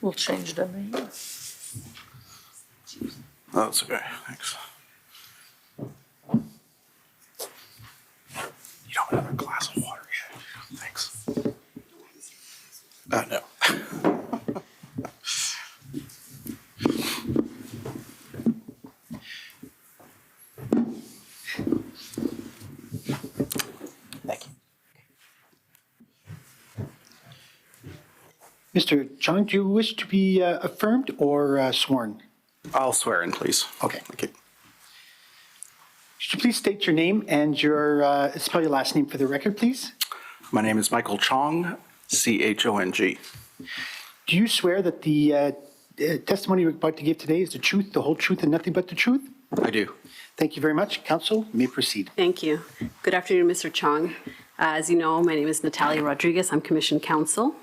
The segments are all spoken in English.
We'll change the name. That's okay, thanks. You don't have a glass of water yet. Thanks. No. Thank you. Mr. Chong, do you wish to be affirmed or sworn? I'll swear in, please. Okay. Thank you. Could you please state your name and spell your last name for the record, please? My name is Michael Chong, C-H-O-N-G. Do you swear that the testimony you're about to give today is the truth, the whole truth, and nothing but the truth? I do. Thank you very much. Counsel, you may proceed. Thank you. Good afternoon, Mr. Chong. As you know, my name is Natalia Rodriguez. I'm Commission Counsel.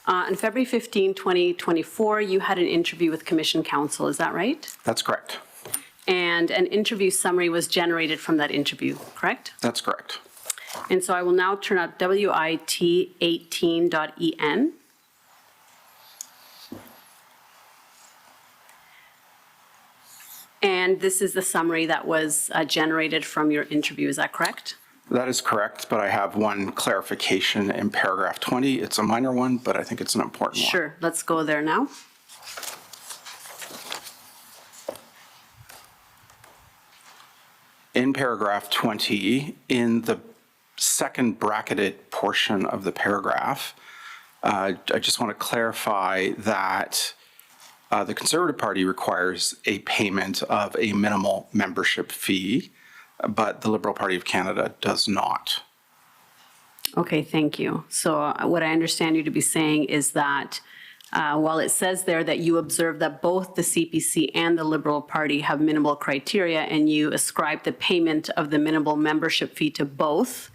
On February 15, 2024, you had an interview with Commission Counsel. Is that right? That's correct. And an interview summary was generated from that interview, correct? That's correct. And so I will now turn up WIT18.EN. And this is the summary that was generated from your interview. Is that correct? That is correct, but I have one clarification in paragraph 20. It's a minor one, but I think it's an important one. Sure. Let's go there now. In paragraph 20, in the second bracketed portion of the paragraph, I just want to clarify that the Conservative Party requires a payment of a minimal membership fee, but the Liberal Party of Canada does not. Okay, thank you. So what I understand you to be saying is that while it says there that you observe that both the CPC and the Liberal Party have minimal criteria and you ascribe the payment of the minimal membership fee to both,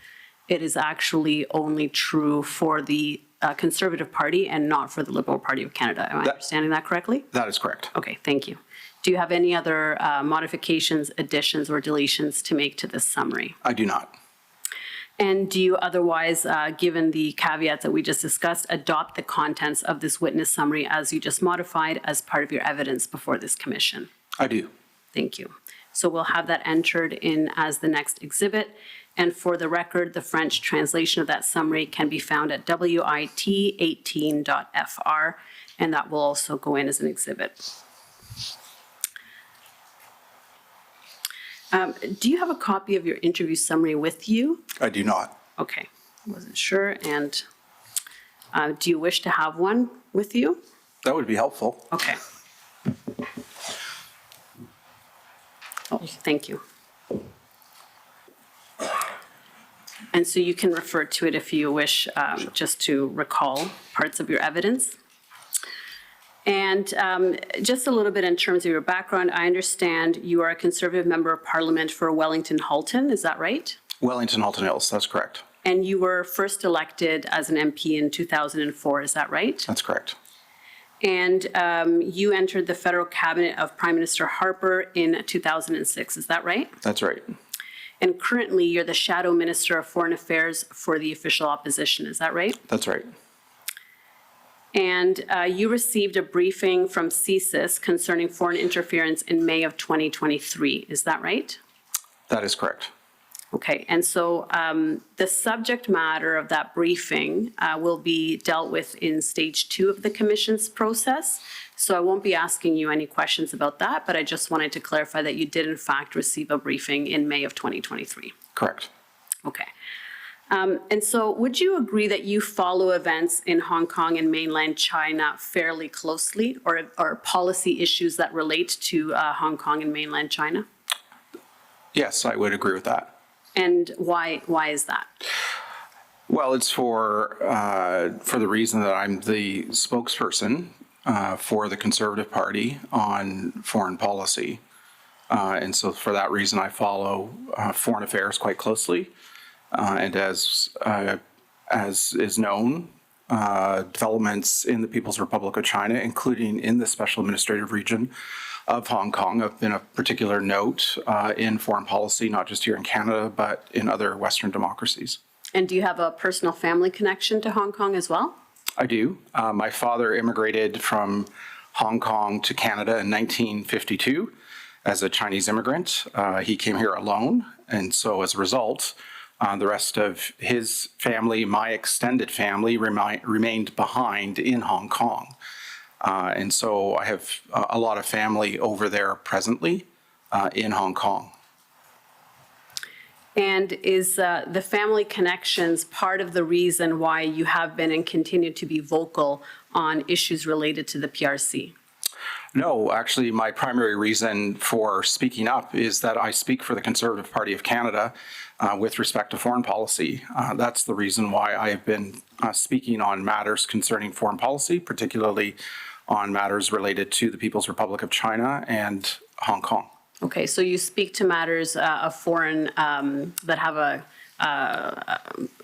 it is actually only true for the Conservative Party and not for the Liberal Party of Canada. Am I understanding that correctly? That is correct. Okay, thank you. Do you have any other modifications, additions, or deletions to make to this summary? I do not. And do you otherwise, given the caveats that we just discussed, adopt the contents of this witness summary as you just modified as part of your evidence before this commission? I do. Thank you. So we'll have that entered in as the next exhibit. And for the record, the French translation of that summary can be found at WIT18.FR, and that will also go in as an exhibit. Do you have a copy of your interview summary with you? I do not. Okay, wasn't sure. And do you wish to have one with you? That would be helpful. Okay. Oh, thank you. And so you can refer to it if you wish, just to recall parts of your evidence. And just a little bit in terms of your background, I understand you are a Conservative Member of Parliament for Wellington Halton, is that right? Wellington Halton Hills, that's correct. And you were first elected as an MP in 2004, is that right? That's correct. And you entered the federal cabinet of Prime Minister Harper in 2006, is that right? That's right. And currently you're the Shadow Minister of Foreign Affairs for the official opposition, is that right? That's right. And you received a briefing from CSIS concerning foreign interference in May of 2023, is that right? That is correct. Okay, and so the subject matter of that briefing will be dealt with in stage 2 of the commission's process. So I won't be asking you any questions about that, but I just wanted to clarify that you did in fact receive a briefing in May of 2023. Correct. Okay. And so would you agree that you follow events in Hong Kong and mainland China fairly closely, or policy issues that relate to Hong Kong and mainland China? Yes, I would agree with that. And why is that? Well, it's for the reason that I'm the spokesperson for the Conservative Party on foreign policy. And so for that reason, I follow foreign affairs quite closely. And as is known, developments in the People's Republic of China, including in the Special Administrative Region of Hong Kong, have been of particular note in foreign policy, not just here in Canada, but in other Western democracies. And do you have a personal family connection to Hong Kong as well? I do. My father immigrated from Hong Kong to Canada in 1952 as a Chinese immigrant. He came here alone, and so as a result, the rest of his family, my extended family, remained behind in Hong Kong. And so I have a lot of family over there presently in Hong Kong. And is the family connections part of the reason why you have been and continue to be vocal on issues related to the PRC? No, actually, my primary reason for speaking up is that I speak for the Conservative Party of Canada with respect to foreign policy. That's the reason why I have been speaking on matters concerning foreign policy, particularly on matters related to the People's Republic of China and Hong Kong. Okay, so you speak to matters of foreign, that have a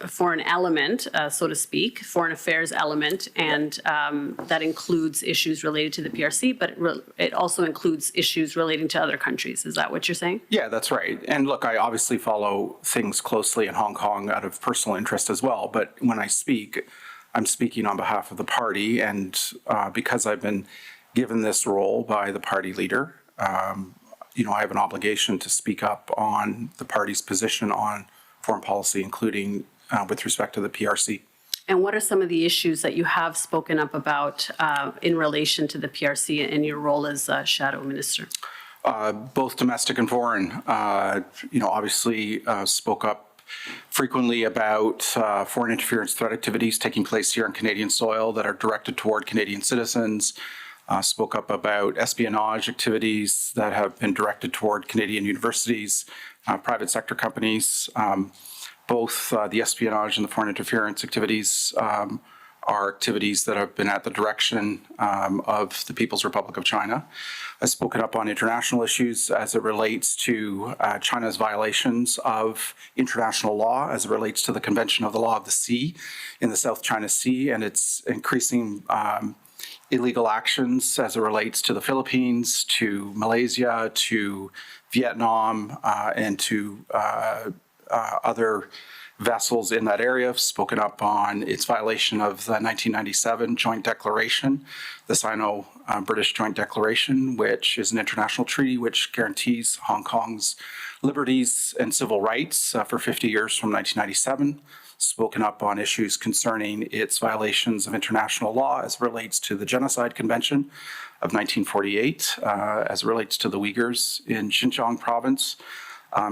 foreign element, so to speak, foreign affairs element, and that includes issues related to the PRC, but it also includes issues relating to other countries. Is that what you're saying? Yeah, that's right. And look, I obviously follow things closely in Hong Kong out of personal interest as well. But when I speak, I'm speaking on behalf of the party. And because I've been given this role by the party leader, I have an obligation to speak up on the party's position on foreign policy, including with respect to the PRC. And what are some of the issues that you have spoken up about in relation to the PRC in your role as shadow minister? Both domestic and foreign. Obviously spoke up frequently about foreign interference threat activities taking place here on Canadian soil that are directed toward Canadian citizens. Spoke up about espionage activities that have been directed toward Canadian universities, private sector companies. Both the espionage and the foreign interference activities are activities that have been at the direction of the People's Republic of China. I've spoken up on international issues as it relates to China's violations of international law, as it relates to the Convention of the Law of the Sea in the South China Sea, and its increasing illegal actions as it relates to the Philippines, to Malaysia, to Vietnam, and to other vessels in that area. I've spoken up on its violation of the 1997 Joint Declaration, the Sino-British Joint Declaration, which is an international treaty which guarantees Hong Kong's liberties and civil rights for 50 years from 1997. Spoken up on issues concerning its violations of international law as it relates to the Genocide Convention of 1948, as it relates to the Uyghurs in Xinjiang province,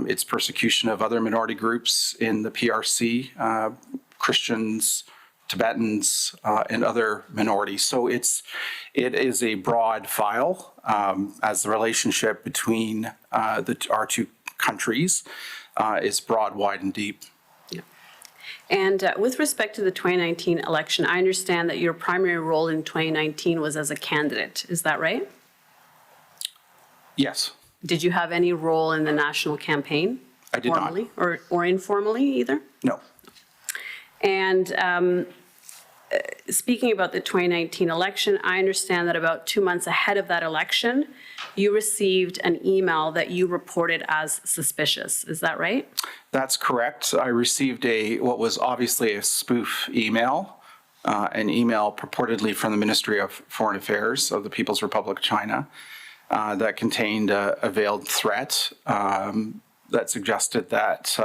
its persecution of other minority groups in the PRC, Christians, Tibetans, and other minorities. So it is a broad file as the relationship between our two countries is broad, wide, and deep. And with respect to the 2019 election, I understand that your primary role in 2019 was as a candidate. Is that right? Yes. Did you have any role in the national campaign? I did not. Formally or informally either? No. And speaking about the 2019 election, I understand that about 2 months ahead of that election, you received an email that you reported as suspicious. Is that right? That's correct. I received what was obviously a spoof email, an email purportedly from the Ministry of Foreign Affairs of the People's Republic of China that contained a veiled threat that suggested that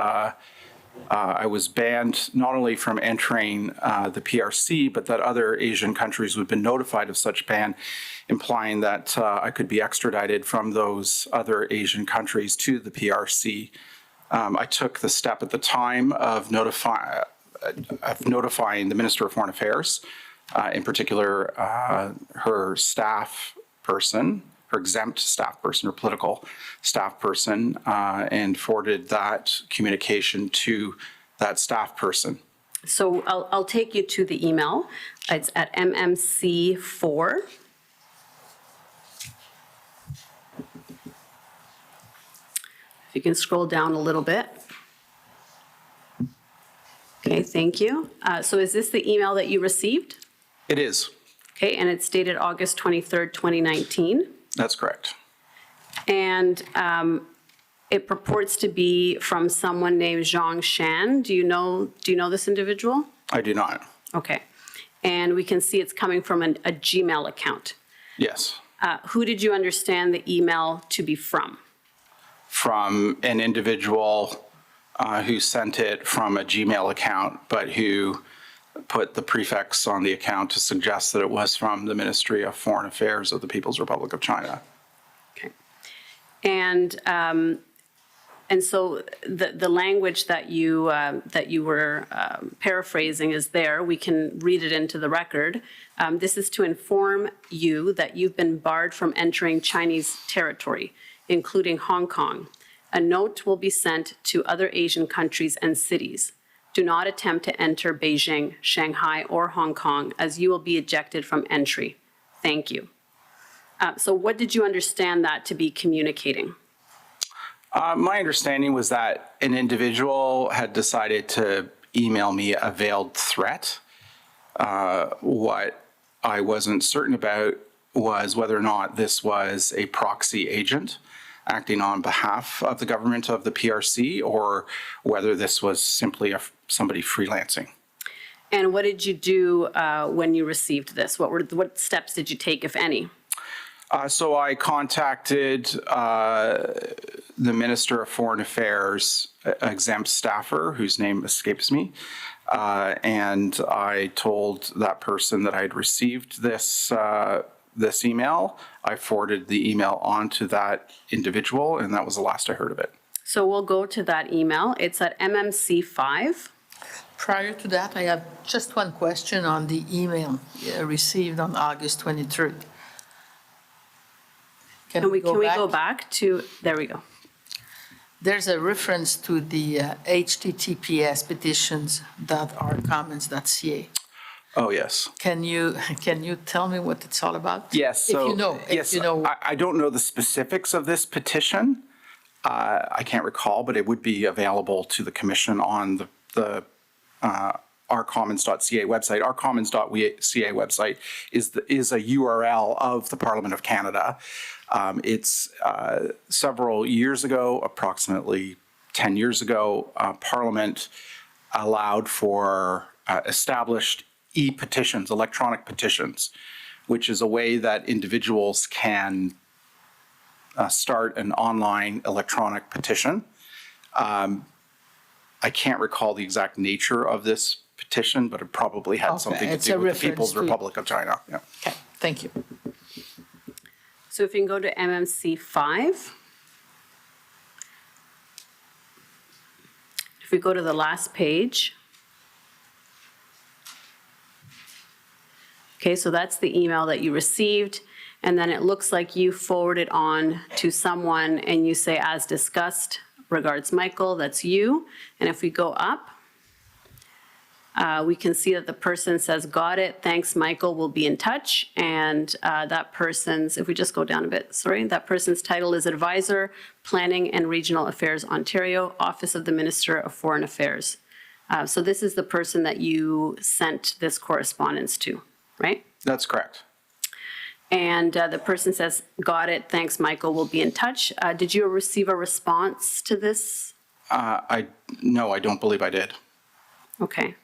I was banned not only from entering the PRC, but that other Asian countries would have been notified of such ban, implying that I could be extradited from those other Asian countries to the PRC. I took the step at the time of notifying the Minister of Foreign Affairs, in particular her staff person, her exempt staff person or political staff person, and forwarded that communication to that staff person. So I'll take you to the email. It's at MMC4. If you can scroll down a little bit. Okay, thank you. So is this the email that you received? It is. Okay, and it's dated August 23rd, 2019. That's correct. And it purports to be from someone named Zhang Shan. Do you know this individual? I do not. Okay. and we can see it's coming from a Gmail account. Yes. Who did you understand the email to be from? From an individual who sent it from a Gmail account, but who put the prefix on the account to suggest that it was from the Ministry of Foreign Affairs of the People's Republic of China. Okay. And so the language that you were paraphrasing is there. We can read it into the record. This is to inform you that you've been barred from entering Chinese territory, including Hong Kong. A note will be sent to other Asian countries and cities. Do not attempt to enter Beijing, Shanghai, or Hong Kong, as you will be ejected from entry. Thank you. So what did you understand that to be communicating? My understanding was that an individual had decided to email me a veiled threat. What I wasn't certain about was whether or not this was a proxy agent acting on behalf of the government of the PRC, or whether this was simply somebody freelancing. And what did you do when you received this? What steps did you take, if any? So I contacted the Minister of Foreign Affairs exempt staffer, whose name escapes me, and I told that person that I had received this email. I forwarded the email on to that individual, and that was the last I heard of it. So we'll go to that email. It's at MMC5. Prior to that, I have just one question on the email received on August 23rd. Can we go back to, there we go. There's a reference to the https petitions.ourcommons.ca. Oh, yes. Can you tell me what it's all about? Yes. So, if you know, yes, if you know. I don't know the specifics of this petition. I can't recall, but it would be available to the commission on the ourcommons.ca website. Ourcommons.ca website is a URL of the Parliament of Canada. It's several years ago, approximately 10 years ago, Parliament allowed for established e-petitions, electronic petitions, which is a way that individuals can start an online electronic petition. I can't recall the exact nature of this petition, but it probably had something to do with the People's Republic of China. Yeah. Okay, thank you. So if you can go to MMC5. If we go to the last page. Okay, so that's the email that you received. And then it looks like you forward it on to someone and you say, as discussed, regards Michael, that's you. And if we go up, we can see that the person says, got it, thanks, Michael, we'll be in touch. And that person's, if we just go down a bit, sorry, that person's title is Advisor, Planning and Regional Affairs, Ontario, Office of the Minister of Foreign Affairs. So this is the person that you sent this correspondence to, right? That's correct. And the person says, got it, thanks, Michael, we'll be in touch. Did you receive a response to this? No, I don't believe I did. Okay.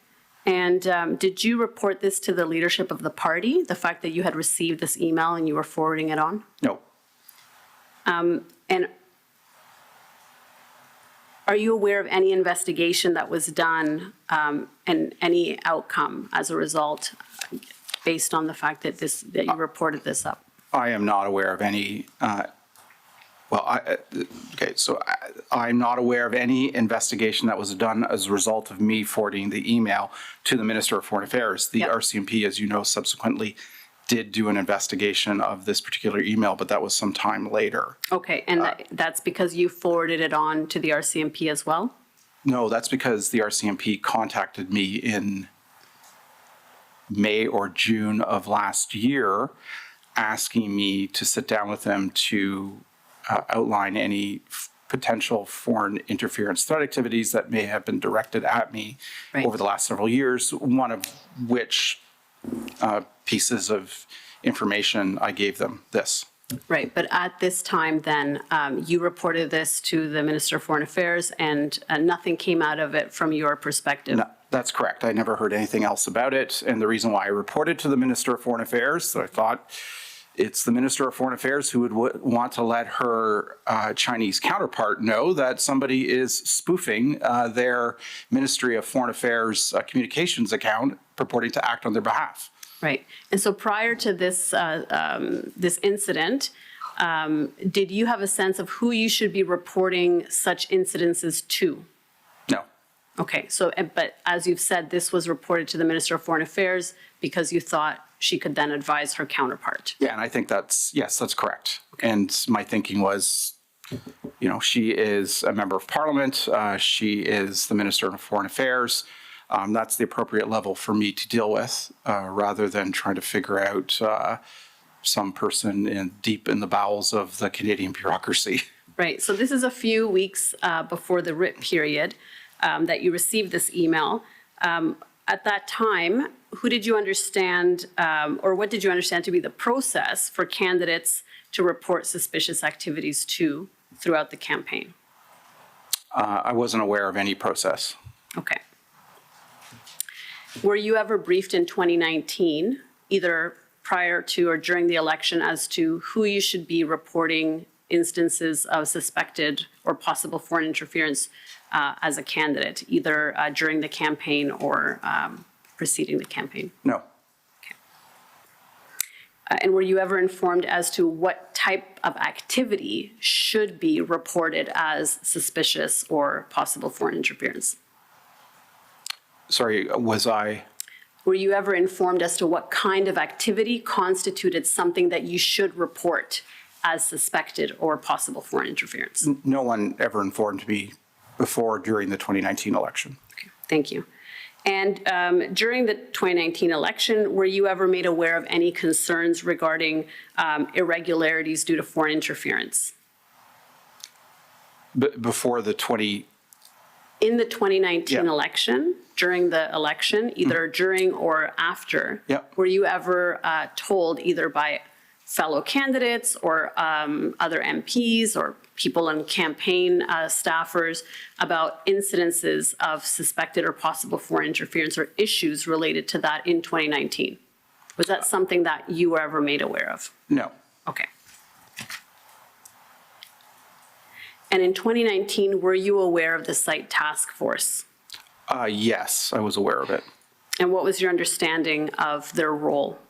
And did you report this to the leadership of the party, the fact that you had received this email and you were forwarding it on? No. And are you aware of any investigation that was done and any outcome as a result based on the fact that you reported this up? I am not aware of any, I'm not aware of any investigation that was done as a result of me forwarding the email to the Minister of Foreign Affairs. The RCMP, as you know, subsequently did do an investigation of this particular email, but that was some time later. Okay, and that's because you forwarded it on to the RCMP as well? No, that's because the RCMP contacted me in May or June of last year, asking me to sit down with them to outline any potential foreign interference threat activities that may have been directed at me over the last several years, one of which pieces of information I gave them this. Right, but at this time then, you reported this to the Minister of Foreign Affairs and nothing came out of it from your perspective? No, that's correct. I never heard anything else about it. And the reason why I reported to the Minister of Foreign Affairs, I thought it's the Minister of Foreign Affairs who would want to let her Chinese counterpart know that somebody is spoofing their Ministry of Foreign Affairs communications account purporting to act on their behalf. Right, and so prior to this, this incident, did you have a sense of who you should be reporting such incidences to? No. Okay, so, but as you've said, this was reported to the Minister of Foreign Affairs because you thought she could then advise her counterpart. Yeah, and I think yes, that's correct. And my thinking was, you know, she is a member of Parliament. She is the Minister of Foreign Affairs. That's the appropriate level for me to deal with, rather than trying to figure out some person deep in the bowels of the Canadian bureaucracy. Right, so this is a few weeks before the writ period that you received this email. At that time, who did you understand, or what did you understand to be the process for candidates to report suspicious activities to throughout the campaign? I wasn't aware of any process. Okay. Were you ever briefed in 2019, either prior to or during the election, as to who you should be reporting instances of suspected or possible foreign interference as a candidate, either during the campaign or preceding the campaign? No. And were you ever informed as to what type of activity should be reported as suspicious or possible foreign interference? Sorry, was I? Were you ever informed as to what kind of activity constituted something that you should report as suspected or possible foreign interference? No one ever informed me before or during the 2019 election. Okay, thank you. And during the 2019 election, were you ever made aware of any concerns regarding irregularities due to foreign interference? Before the 20... In the 2019 Yeah. election, during the election, either during or after, Yep. were you ever told either by fellow candidates or other MPs or people on campaign staffers about incidences of suspected or possible foreign interference or issues related to that in 2019? Was that something that you were ever made aware of? No. Okay. And in 2019, were you aware of the site task force? Yes, I was aware of it. And what was your understanding of their role?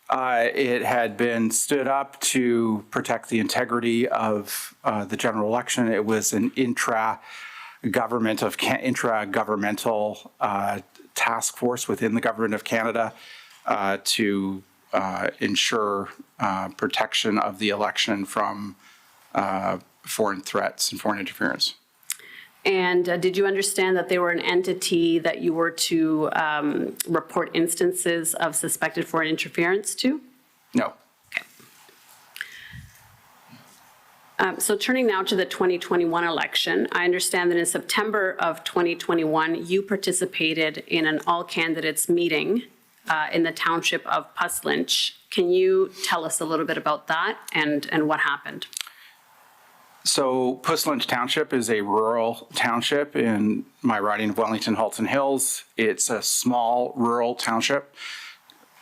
It had been stood up to protect the integrity of the general election. It was an intra-governmental task force within the Government of Canada to ensure protection of the election from foreign threats and foreign interference. And did you understand that they were an entity that you were to report instances of suspected foreign interference to? No. So turning now to the 2021 election, I understand that in September of 2021, you participated in an all-candidates meeting in the township of Puslinch. Can you tell us a little bit about that and what happened? So Puslinch Township is a rural township in my riding of Wellington-Halton Hills. It's a small rural township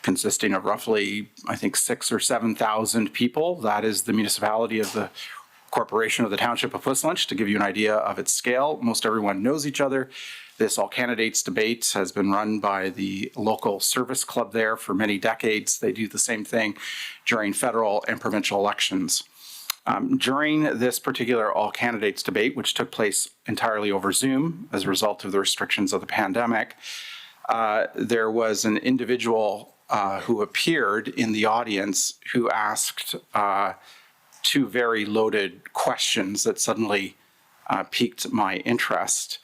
consisting of roughly, I think, 6,000 or 7,000 people. That is the municipality of the corporation of the township of Puslinch, to give you an idea of its scale. Most everyone knows each other. This all candidates debate has been run by the local service club there for many decades. They do the same thing during federal and provincial elections. During this particular all candidates debate, which took place entirely over Zoom as a result of the restrictions of the pandemic, there was an individual who appeared in the audience who asked two very loaded questions that suddenly piqued my interest.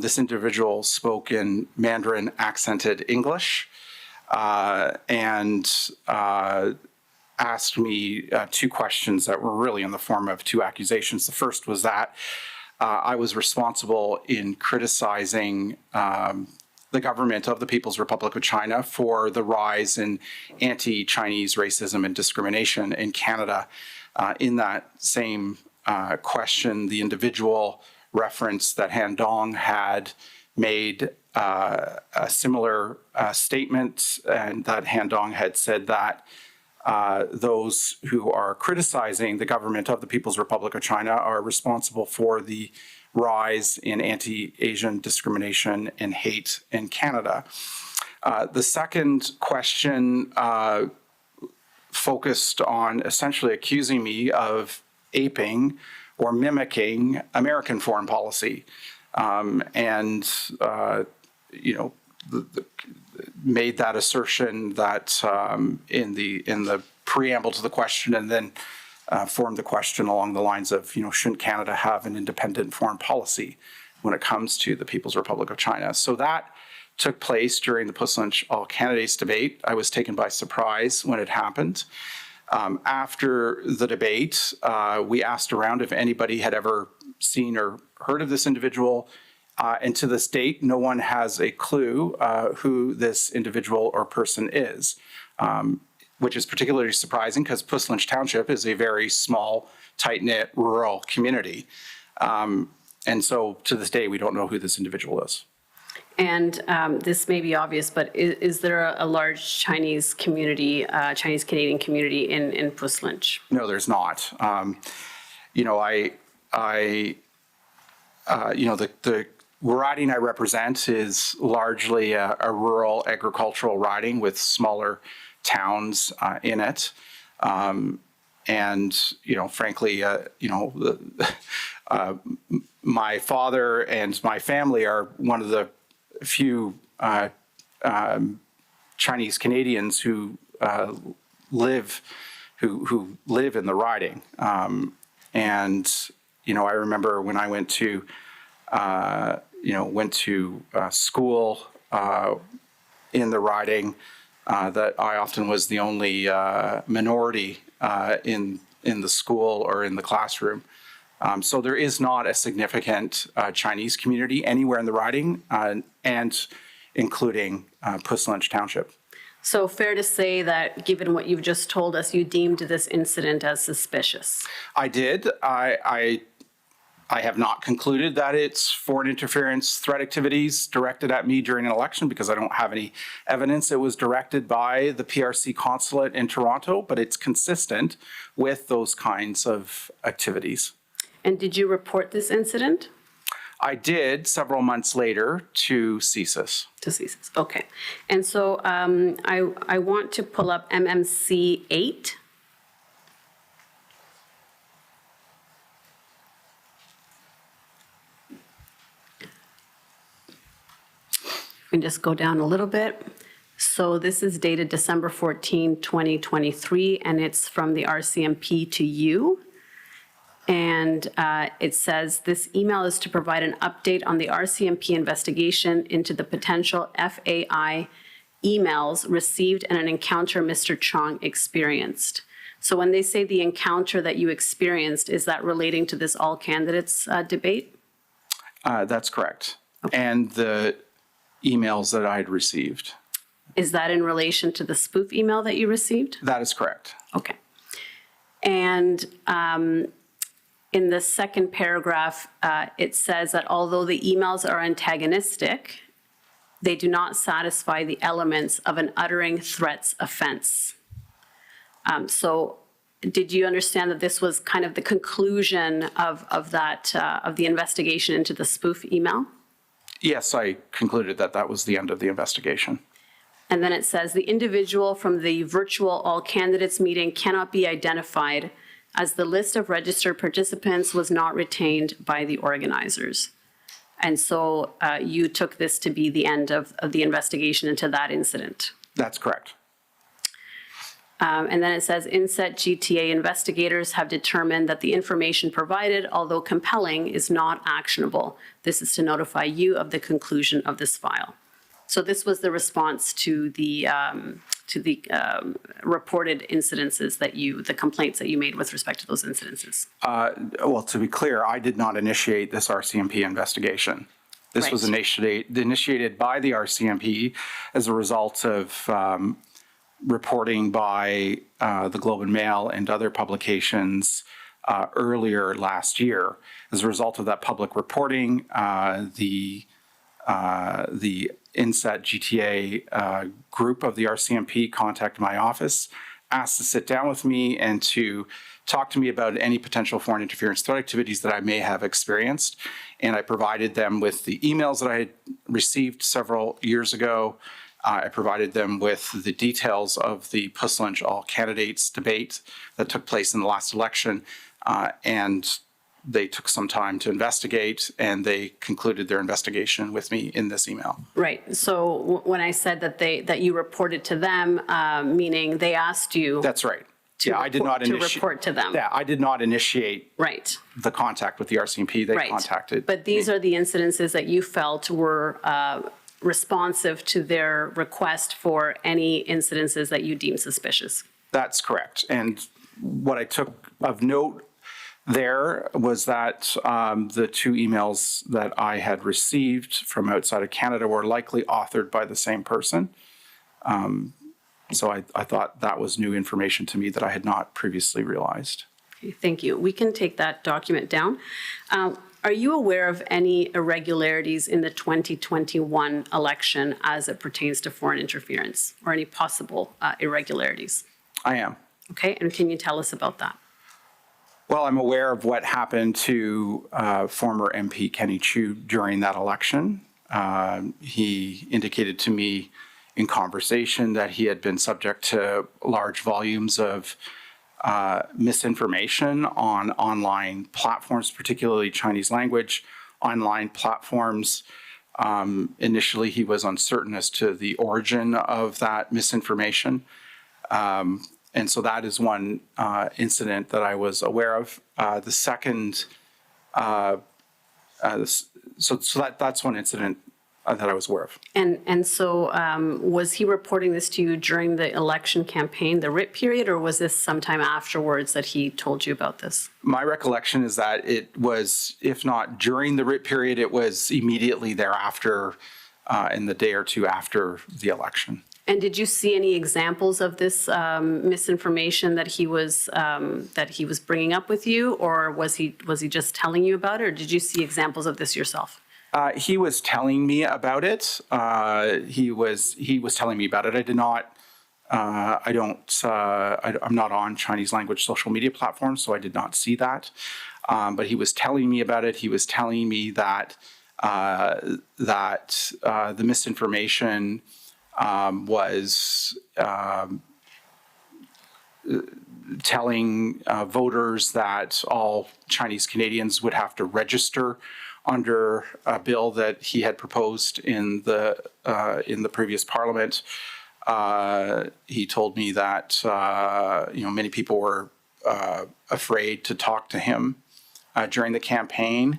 This individual spoke in Mandarin accented English and asked me two questions that were really in the form of two accusations. The first was that I was responsible in criticizing the government of the People's Republic of China for the rise in anti-Chinese racism and discrimination in Canada. In that same question, the individual referenced that Han Dong had made a similar statement, and that Han Dong had said that those who are criticizing the government of the People's Republic of China are responsible for the rise in anti-Asian discrimination and hate in Canada. The second question focused on essentially accusing me of aping or mimicking American foreign policy, made that assertion that in the preamble to the question, and then formed the question along the lines of, shouldn't Canada have an independent foreign policy when it comes to the People's Republic of China? So that took place during the Puss Lynch All Candidates debate. I was taken by surprise when it happened. After the debate, we asked around if anybody had ever seen or heard of this individual. And to this date, no one has a clue who this individual or person is, which is particularly surprising because Puss Lynch Township is a very small, tight-knit rural community. And so to this day, we don't know who this individual is. And this may be obvious, but is there a large Chinese community, Chinese-Canadian community in Puss Lynch? No, there's not. The riding I represent is largely a rural agricultural riding with smaller towns in it. Frankly, my father and my family are one of the few Chinese Canadians who live in the riding. I remember when I went to school in the riding, that I often was the only minority in the school or in the classroom. So there is not a significant Chinese community anywhere in the riding, and including Puss Lynch Township. So fair to say that, given what you've just told us, you deemed this incident as suspicious? I did. I have not concluded that it's foreign interference threat activities directed at me during an election because I don't have any evidence it was directed by the PRC consulate in Toronto, but it's consistent with those kinds of activities. And did you report this incident? I did several months later to CSIS. To CSIS, okay. And so I want to pull up MMC 8. We can just go down a little bit. So this is dated December 14, 2023, and it's from the RCMP to you. And it says, this email is to provide an update on the RCMP investigation into the potential FAI emails received and an encounter Mr. Chong experienced. So when they say the encounter that you experienced, is that relating to this all candidates debate? That's correct. Okay. And the emails that I had received. Is that in relation to the spoof email that you received? That is correct. Okay. And in the second paragraph, it says that although the emails are antagonistic, they do not satisfy the elements of an uttering threats offense. So did you understand that this was kind of the conclusion of the investigation into the spoof email? Yes, I concluded that that was the end of the investigation. And then it says the individual from the virtual all candidates meeting cannot be identified as the list of registered participants was not retained by the organizers. And so you took this to be the end of the investigation into that incident. That's correct. And then it says, INSET GTA investigators have determined that the information provided, although compelling, is not actionable. This is to notify you of the conclusion of this file. So this was the response to the reported incidences that the complaints that you made with respect to those incidences. Well, to be clear, I did not initiate this RCMP investigation. This was Right. initiated by the RCMP as a result of reporting by the Globe and Mail and other publications earlier last year. As a result of that public reporting, the INSET GTA group of the RCMP contacted my office, asked to sit down with me and to talk to me about any potential foreign interference threat activities that I may have experienced. And I provided them with the emails that I had received several years ago. I provided them with the details of the Puss Lynch All Candidates debate that took place in the last election. And they took some time to investigate, and they concluded their investigation with me in this email. Right. So when I said that you reported to them, meaning they asked you. That's right. To I did report- not to initiate. report to them. Yeah, I did not initiate Right. the contact with the RCMP. They Right. contacted. But these me. are the incidences that you felt were responsive to their request for any incidences that you deem suspicious. That's correct. And what I took of note there was that the two emails that I had received from outside of Canada were likely authored by the same person. So I thought that was new information to me that I had not previously realized. Okay, thank you. We can take that document down. Are you aware of any irregularities in the 2021 election as it pertains to foreign interference, or any possible irregularities? I am. Okay, and can you tell us about that? Well, I'm aware of what happened to former MP Kenny Chiu during that election. He indicated to me in conversation that he had been subject to large volumes of misinformation on online platforms, particularly Chinese language online platforms. Initially, he was uncertain as to the origin of that misinformation. And so that is one incident that I was aware of. The second, that's one incident that I was aware of. And so was he reporting this to you during the election campaign, the RIP period, or was this sometime afterwards that he told you about this? My recollection is that it was, if not during the RIP period, it was immediately thereafter, in the day or two after the election. And did you see any examples of this misinformation that he was bringing up with you, or was he just telling you about it, or did you see examples of this yourself? He was telling me about it. He was telling me about it. I did not. I'm not on Chinese language social media platforms, so I did not see that. But he was telling me about it. He was telling me that the misinformation was telling voters that all Chinese Canadians would have to register under a bill that he had proposed in the previous Parliament. He told me that many people were afraid to talk to him during the campaign.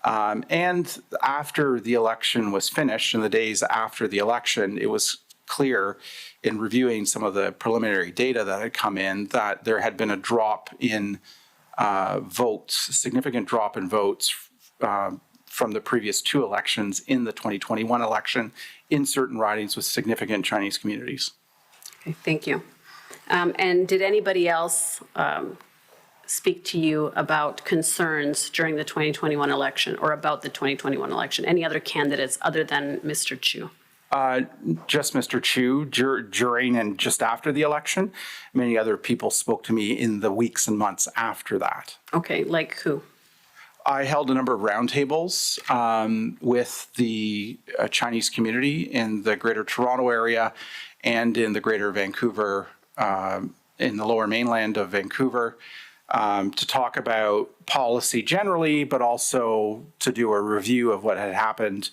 And after the election was finished, in the days after the election, it was clear in reviewing some of the preliminary data that had come in that there had been a drop in votes, a significant drop in votes from the previous two elections in the 2021 election in certain ridings with significant Chinese communities. Okay, thank you. And did anybody else speak to you about concerns during the 2021 election or about the 2021 election? Any other candidates other than Mr. Chiu? Just Mr. Chiu during and just after the election. Many other people spoke to me in the weeks and months after that. Okay, like who? I held a number of roundtables with the Chinese community in the Greater Toronto area and in the Greater Vancouver, in the Lower Mainland of Vancouver, to talk about policy generally, but also to do a review of what had happened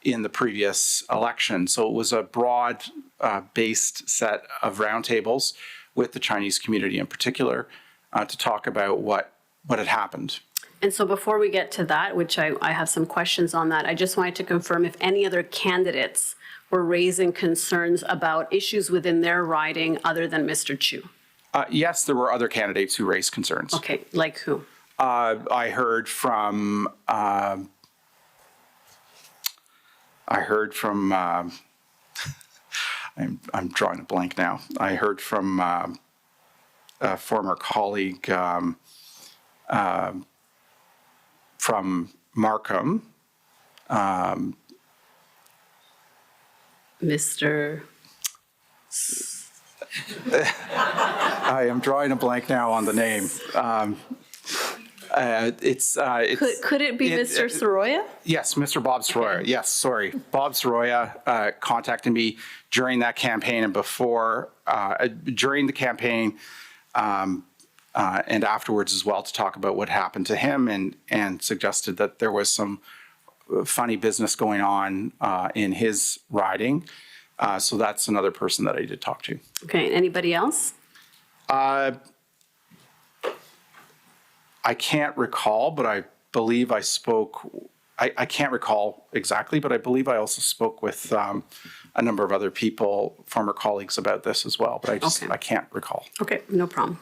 in the previous election. So it was a broad-based set of roundtables with the Chinese community in particular to talk about what had happened. And so before we get to that, which I have some questions on that, I just wanted to confirm if any other candidates were raising concerns about issues within their riding other than Mr. Chiu. Yes, there were other candidates who raised concerns. Okay, like who? I heard from I heard from, I'm drawing a blank now. I heard from a former colleague from Markham. Mr. I am drawing a blank now on the name. It's Could it be Mr. Soroya? Yes, Mr. Bob Soroya. Yes, sorry. Bob Soroya contacted me during that campaign and before, during the campaign and afterwards as well to talk about what happened to him and suggested that there was some funny business going on in his riding. So that's another person that I did talk to. Okay, anybody else? I can't recall, but I believe I spoke, I can't recall exactly, but I believe I also spoke with a number of other people, former colleagues about this as well, but Okay. I can't recall. Okay, no problem.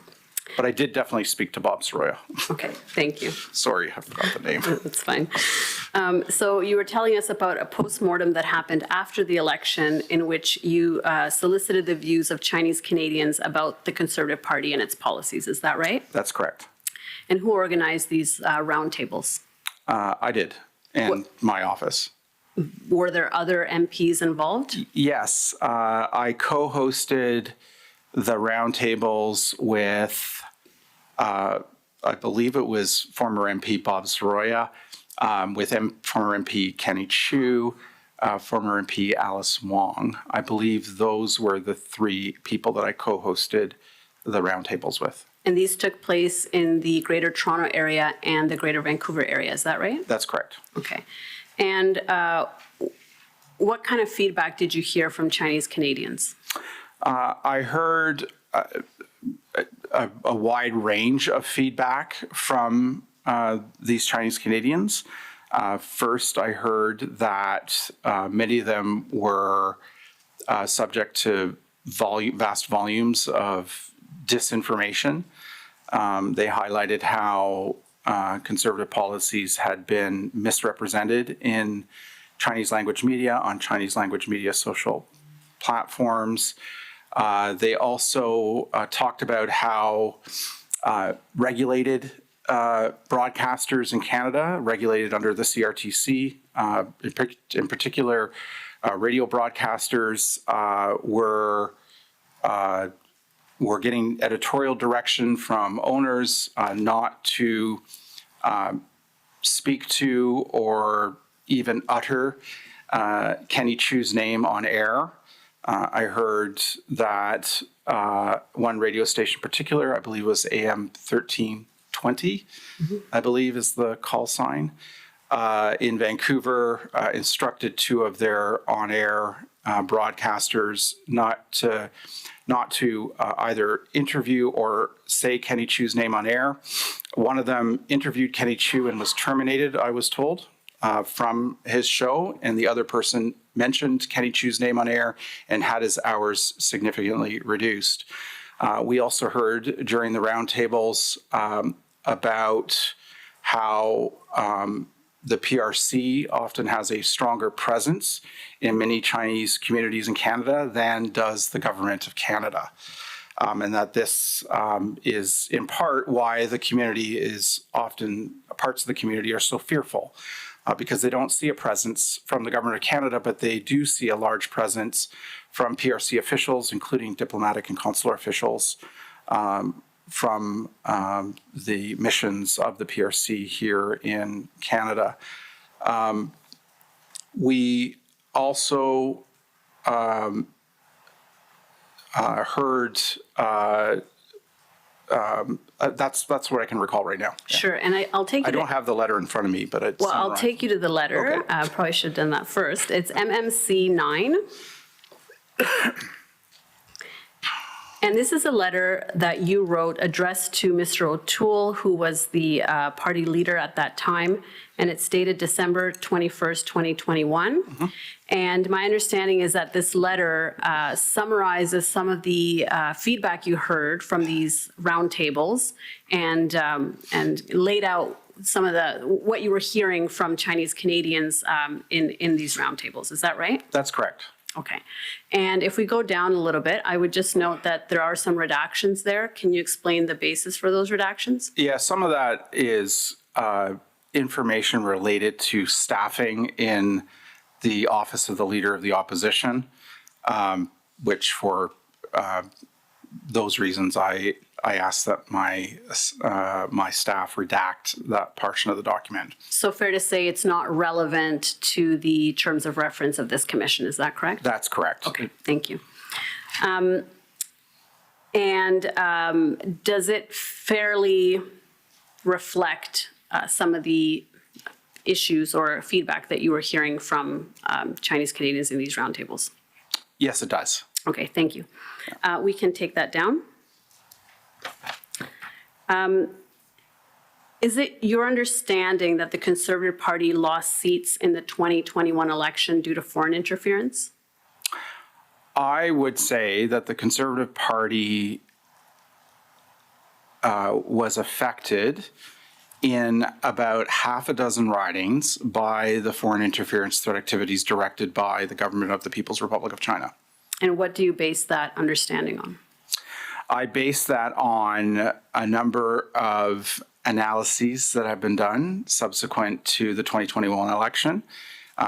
But I did definitely speak to Bob Soroya. Okay, thank you. Sorry, I forgot the name. That's fine. So you were telling us about a postmortem that happened after the election in which you solicited the views of Chinese Canadians about the Conservative Party and its policies. Is that right? That's correct. And who organized these roundtables? I did, in my office. Were there other MPs involved? Yes, I co-hosted the roundtables with, I believe it was former MP Bob Soroya, with former MP Kenny Chiu, former MP Alice Wong. I believe those were the three people that I co-hosted the roundtables with. And these took place in the Greater Toronto area and the Greater Vancouver area, is that right? That's correct. Okay. And what kind of feedback did you hear from Chinese Canadians? I heard a wide range of feedback from these Chinese Canadians. First, I heard that many of them were subject to vast volumes of disinformation. They highlighted how conservative policies had been misrepresented in Chinese language media, on Chinese language media social platforms. They also talked about how regulated broadcasters in Canada, regulated under the CRTC, in particular, radio broadcasters were getting editorial direction from owners not to speak to or even utter Kenny Chiu's name on air. I heard that one radio station in particular, I believe was AM 1320, I believe is the call sign, in Vancouver, instructed two of their on-air broadcasters not to either interview or say Kenny Chiu's name on air. One of them interviewed Kenny Chiu and was terminated, I was told, from his show, and the other person mentioned Kenny Chiu's name on air and had his hours significantly reduced. We also heard during the roundtables about how the PRC often has a stronger presence in many Chinese communities in Canada than does the government of Canada. And that this is in part why the community is often, parts of the community are so fearful, because they don't see a presence from the government of Canada, but they do see a large presence from PRC officials, including diplomatic and consular officials, from the missions of the PRC here in Canada. We also heard, that's what I can recall right now. Yeah. Sure, and I'll take you I don't have the letter in front of me, but it's. Well, I'll take you to the letter. Okay. Probably should have done that first. It's MMC 9. And this is a letter that you wrote addressed to Mr. O'Toole, who was the party leader at that time, and it's dated December 21st, 2021. Mm-hmm. And my understanding is that this letter summarizes some of the feedback you heard from these roundtables and laid out what you were hearing from Chinese Canadians in these roundtables. Is that right? That's correct. Okay. And if we go down a little bit, I would just note that there are some redactions there. Can you explain the basis for those redactions? Yeah, some of that is information related to staffing in the office of the Leader of the Opposition, which for those reasons I asked that my staff redact that portion of the document. So fair to say it's not relevant to the terms of reference of this commission, is that correct? That's correct. Okay, thank you. Does it fairly reflect some of the issues or feedback that you were hearing from Chinese Canadians in these roundtables? Yes, it does. Okay, thank you. We can take that down. Is it your understanding that the Conservative Party lost seats in the 2021 election due to foreign interference? I would say that the Conservative Party was affected in about half a dozen ridings by the foreign interference threat activities directed by the government of the People's Republic of China. And what do you base that understanding on? I base that on a number of analyses that have been done subsequent to the 2021 election,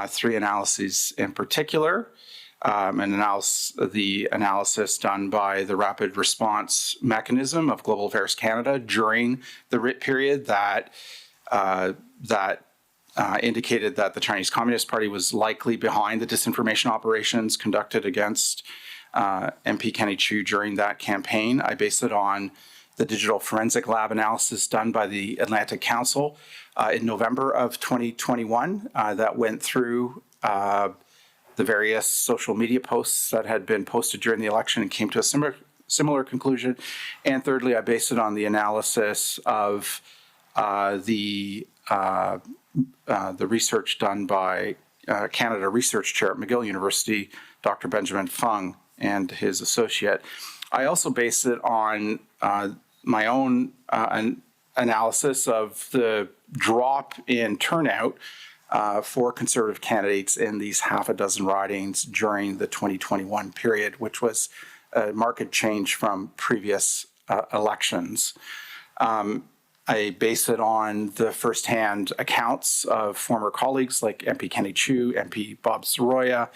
3 analyses in particular. The analysis done by the Rapid Response Mechanism of Global Affairs Canada during the writ period that indicated that the Chinese Communist Party was likely behind the disinformation operations conducted against MP Kenny Chiu during that campaign. I base it on the Digital Forensic Lab analysis done by the Atlantic Council in November of 2021 that went through the various social media posts that had been posted during the election and came to a similar conclusion. And thirdly, I based it on the analysis of the research done by Canada Research Chair at McGill University, Dr. Benjamin Fung and his associate. I also based it on my own analysis of the drop in turnout for Conservative candidates in these half a dozen ridings during the 2021 period, which was a marked change from previous elections. I base it on the firsthand accounts of former colleagues like MP Kenny Chiu, MP Bob Soroya,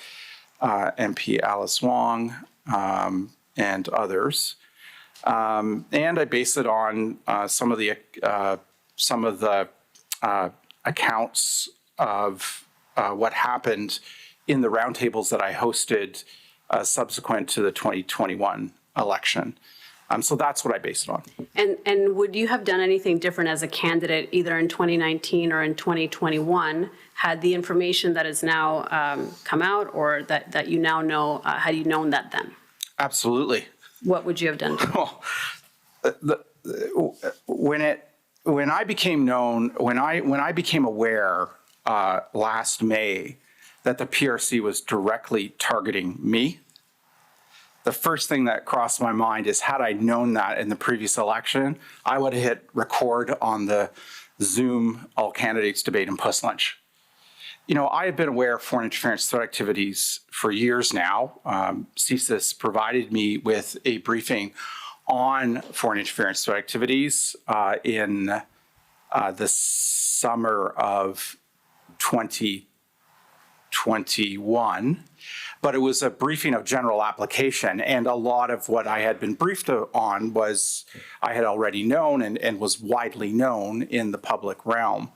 MP Alice Wong, and others. And I base it on some of the accounts of what happened in the roundtables that I hosted subsequent to the 2021 election. So that's what I base it on. And would you have done anything different as a candidate either in 2019 or in 2021 had the information that has now come out or that you now know, had you known that then? Absolutely. What would you have done? When I became aware last May that the PRC was directly targeting me, the first thing that crossed my mind is, had I known that in the previous election, I would have hit record on the Zoom all candidates debate in Puss Lunch. You know, I have been aware of foreign interference threat activities for years now. CSIS provided me with a briefing on foreign interference threat activities in the summer of 2021. But it was a briefing of general application, and a lot of what I had been briefed on was I had already known and was widely known in the public realm.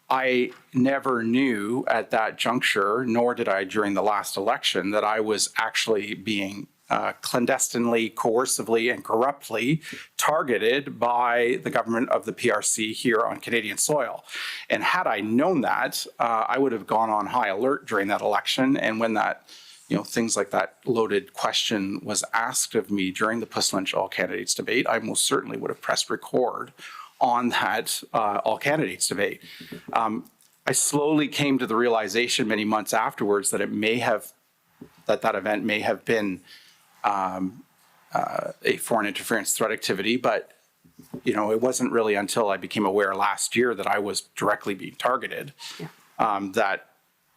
I never knew at that juncture, nor did I during the last election, that I was actually being clandestinely, coercively, and corruptly targeted by the government of the PRC here on Canadian soil. And had I known that, I would have gone on high alert during that election. And when that, things like that loaded question was asked of me during the Puss Lunch all candidates debate, I most certainly would have pressed record on that all candidates debate. I slowly came to the realization many months afterwards that that event may have been a foreign interference threat activity, but it wasn't really until I became aware last year that I was directly being targeted that,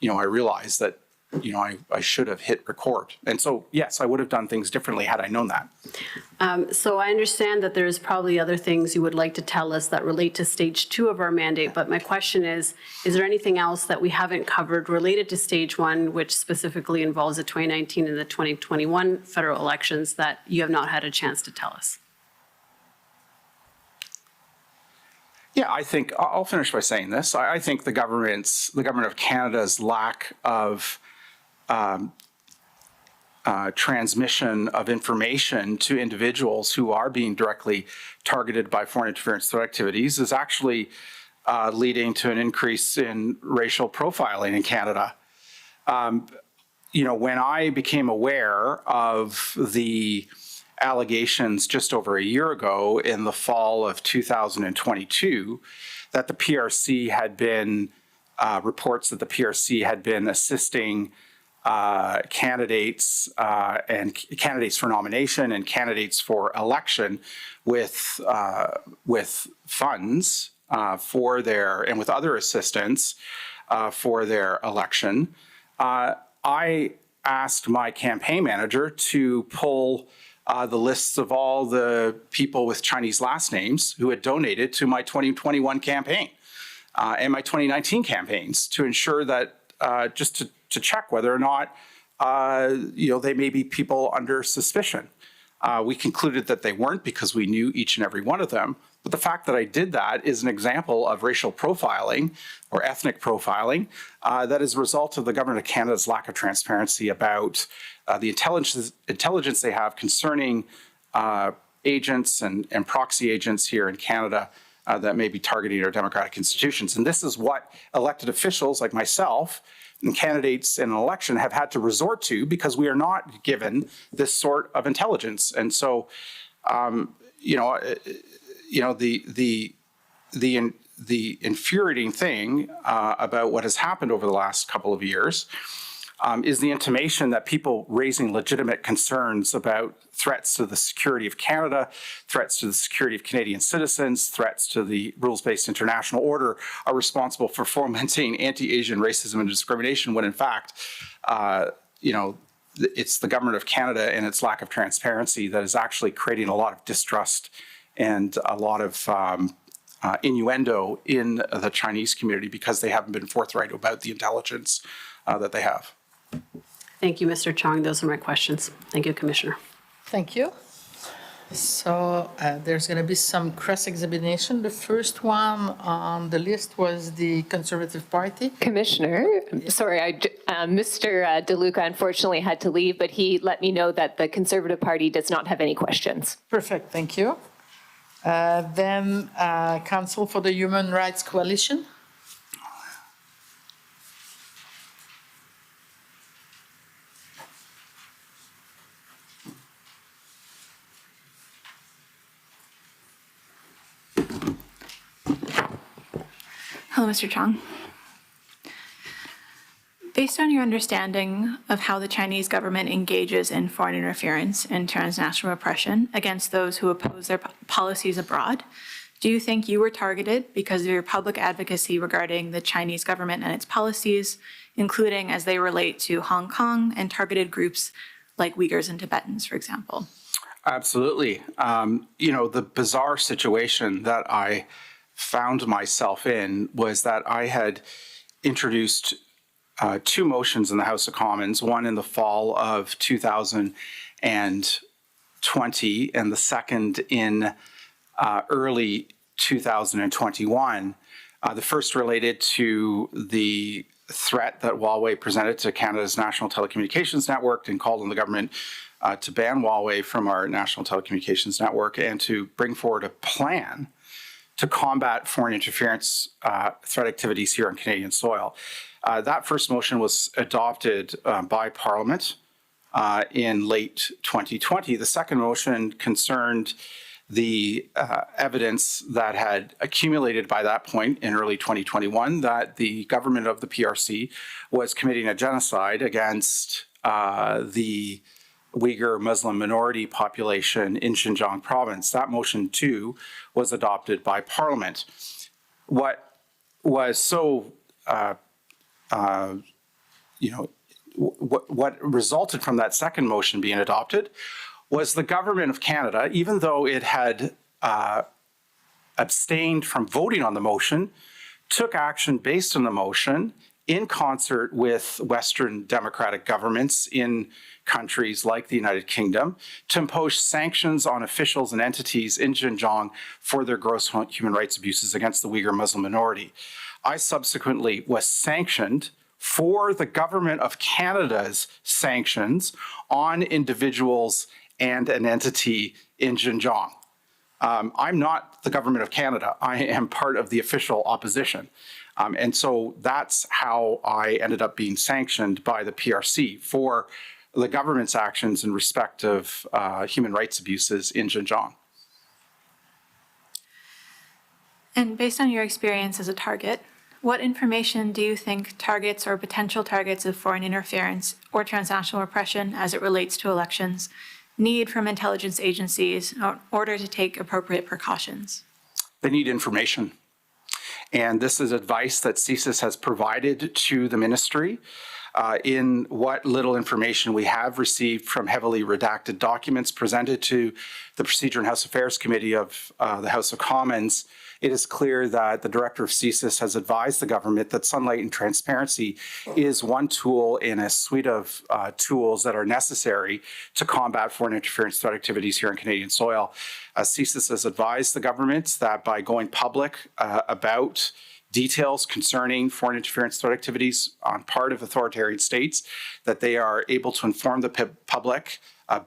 I realized that, I should have hit record. And so, yes, I would have done things differently had I known that. So I understand that there's probably other things you would like to tell us that relate to stage 2 of our mandate, but my question is there anything else that we haven't covered related to stage 1, which specifically involves the 2019 and the 2021 federal elections that you have not had a chance to tell us? Yeah, I think I'll finish by saying this. I think the government of Canada's lack of transmission of information to individuals who are being directly targeted by foreign interference threat activities is actually leading to an increase in racial profiling in Canada. When I became aware of the allegations just over a year ago in the fall of 2022 that the PRC had been, reports that the PRC had been assisting candidates and candidates for nomination and candidates for election with funds for their, and with other assistance for their election, I asked my campaign manager to pull the lists of all the people with Chinese last names who had donated to my 2021 campaign and my 2019 campaigns to ensure that just to check whether or not they may be people under suspicion. We concluded that they weren't because we knew each and every one of them. But the fact that I did that is an example of racial profiling or ethnic profiling that is a result of the government of Canada's lack of transparency about the intelligence they have concerning agents and proxy agents here in Canada that may be targeting our democratic institutions. And this is what elected officials like myself and candidates in an election have had to resort to because we are not given this sort of intelligence. And so, the infuriating thing about what has happened over the last couple of years is the intimation that people raising legitimate concerns about threats to the security of Canada, threats to the security of Canadian citizens, threats to the rules-based international order are responsible for fomenting anti-Asian racism and discrimination when in fact, it's the government of Canada and its lack of transparency that is actually creating a lot of distrust and a lot of innuendo in the Chinese community because they haven't been forthright about the intelligence that they have. Thank you, Mr. Chong. Those are my questions. Thank you, Commissioner. Thank you. So there's going to be some cross-examination. The first one on the list was the Conservative Party. Commissioner, sorry, Mr. DeLuca unfortunately had to leave, but he let me know that the Conservative Party does not have any questions. Perfect, thank you. Then Council for the Human Rights Coalition. Hello, Mr. Chong. Based on your understanding of how the Chinese government engages in foreign interference and transnational repression against those who oppose their policies abroad, do you think you were targeted because of your public advocacy regarding the Chinese government and its policies, including as they relate to Hong Kong and targeted groups like Uyghurs and Tibetans, for example? Absolutely. The bizarre situation that I found myself in was that I had introduced two motions in the House of Commons, one in the fall of 2020 and the second in early 2021. The first related to the threat that Huawei presented to Canada's national telecommunications network and called on the government to ban Huawei from our national telecommunications network and to bring forward a plan to combat foreign interference threat activities here on Canadian soil. That first motion was adopted by Parliament in late 2020. The second motion concerned the evidence that had accumulated by that point in early 2021 that the government of the PRC was committing a genocide against the Uyghur Muslim minority population in Xinjiang province. That motion too was adopted by Parliament. What was so, what resulted from that second motion being adopted was the government of Canada, even though it had abstained from voting on the motion, took action based on the motion in concert with Western democratic governments in countries like the United Kingdom to impose sanctions on officials and entities in Xinjiang for their gross human rights abuses against the Uyghur Muslim minority. I subsequently was sanctioned for the government of Canada's sanctions on individuals and an entity in Xinjiang. I'm not the government of Canada. I am part of the official opposition. And so that's how I ended up being sanctioned by the PRC for the government's actions in respect of human rights abuses in Xinjiang. And based on your experience as a target, what information do you think targets or potential targets of foreign interference or transnational repression as it relates to elections need from intelligence agencies in order to take appropriate precautions? They need information. And this is advice that CSIS has provided to the ministry in what little information we have received from heavily redacted documents presented to the Procedure and House Affairs Committee of the House of Commons. It is clear that the director of CSIS has advised the government that sunlight and transparency is one tool in a suite of tools that are necessary to combat foreign interference threat activities here on Canadian soil. CSIS has advised the government that by going public about details concerning foreign interference threat activities on part of authoritarian states, that they are able to inform the public,